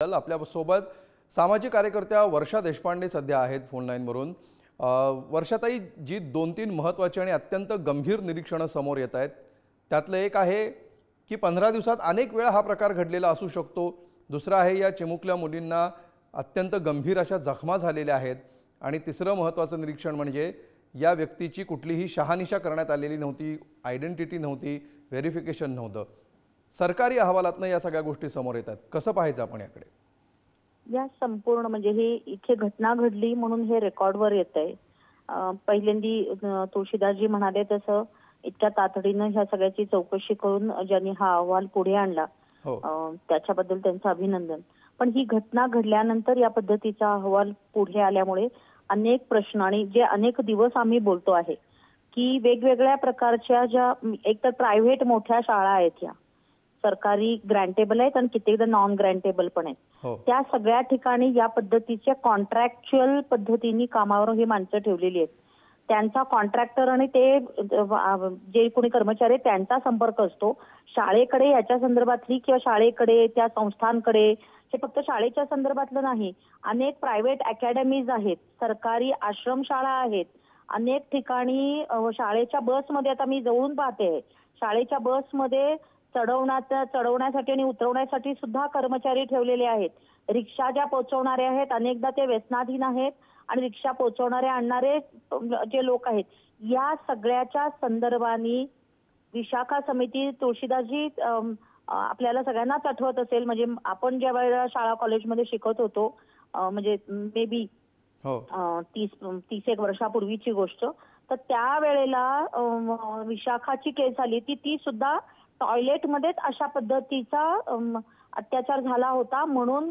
आपल्या सोबत सामाजिक कार्यकर्त्या वर्षा देशपांडे सध्या आहेत फोन लाईनवरून। वर्षाताई, जी 2-3 महत्त्वाची आणि अत्यंत गंभीर निरीक्षणे समोर येत आहेत त्यातलं एक आहे की 15 दिवसात अनेक वेळा हा प्रकार घडलेला असू शकतो। दुसरा आहे या चिमुकल्या मुलींना अत्यंत गंभीर अशा जखमा झालेल्या आहेत आणि तिसरं महत्त्वाचं निरीक्षण म्हणजे या व्यक्तीची कुठलीही शहानिशा करण्यात आलेली नव्हती, आयडेंटिटी नव्हती, व्हेरिफिकेशन नव्हतं। सरकारी अहवालातनं या सगळ्या गोष्टी समोर येतात। कसं पाहायचं आपण याकडे? या संपूर्ण म्हणजे हे इथे घटना घडली म्हणून हे रेकॉर्डवर येतंय। पहिल्यांदी तुळशीदासजी म्हणाले तसं इतक्या तातडीनं ह्या सगळ्याची चौकशी करून ज्यांनी हा अहवाल पुढे आणला त्याच्याबद्दल त्यांचं अभिनंदन। पण ही घटना घडल्यानंतर या पद्धतीचा अहवाल पुढे आल्यामुळे अनेक प्रश्न आणि जे अनेक दिवस आम्ही बोलतो आहे की वेगवेगळ्या प्रकारच्या ज्या एकतर प्रायव्हेट मोठ्या शाळा आहेत, या सरकारी ग्रँटेबल आहेत आणि कित्येकदा नॉन ग्रँटेबल पण आहेत, त्या सगळ्या ठिकाणी या पद्धतीच्या कॉन्ट्रॅक्च्युअल पद्धतीने कामावर ही माणसं ठेवलेली आहेत। त्यांचा कॉन्ट्रॅक्टर आणि ते जे कोणी कर्मचारी आहेत त्यांचा संपर्क असतो शाळेकडे याच्या संदर्भातली किंवा शाळेकडे त्या संस्थांकडे। हे फक्त शाळेच्या संदर्भातलं नाही, अनेक प्रायव्हेट अकॅडमीज आहेत, सरकारी आश्रमशाळा आहेत, अनेक ठिकाणी शाळेच्या बसमध्ये आता मी जवळून पाहते शाळेच्या बसमध्ये चढवण्यासाठी आणि उतरवण्यासाठी सुद्धा कर्मचारी ठेवलेले आहेत। रिक्षा ज्या पोहोचवणारे आहेत अनेकदा ते व्यसनाधीन आहेत आणि रिक्षा पोहोचवणारे आणणारे जे लोक आहेत, या सगळ्याच्या संदर्भाने विशाखा समिती तुळशीदासजी आपल्याला सगळ्यांनाच आठवत असेल, म्हणजे आपण ज्या वेळेला शाळा कॉलेजमध्ये शिकत होतो म्हणजे मे बी 30 एक वर्षापूर्वीची गोष्ट, तर त्यावेळेला विशाखाची केस आली ती सुद्धा टॉयलेटमध्येच अशा पद्धतीचा अत्याचार झाला होता म्हणून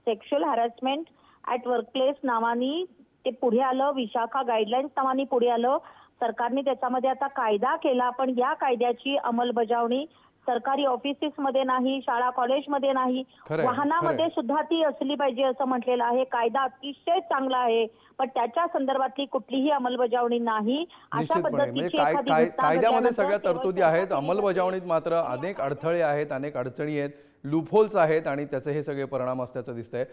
सेक्शुअल हॅरॅसमेंट ॲट वर्कप्लेस नावानी ते पुढे आलं, विशाखा गाईडलाईन्स नावानी पुढे आलं। सरकारने त्याच्यामध्ये आता कायदा केला, पण या कायद्याची अंमलबजावणी सरकारी ऑफिसेसमध्ये नाही, शाळा कॉलेजमध्ये नाही, वाहनामध्ये सुद्धा ती असली पाहिजे असं म्हटलेलं आहे। कायदा अतिशय चांगला आहे पण त्याच्या संदर्भातली कुठलीही अंमलबजावणी नाही। अशा पद्धतीची कायद्यामध्ये सगळ्या तरतुदी आहेत, अंमलबजावणीत मात्र अनेक अडथळे आहेत, अनेक अडचणी आहेत, लूपहोल्स आहेत आणि त्याचे हे सगळे परिणाम असल्याचं दिसतंय।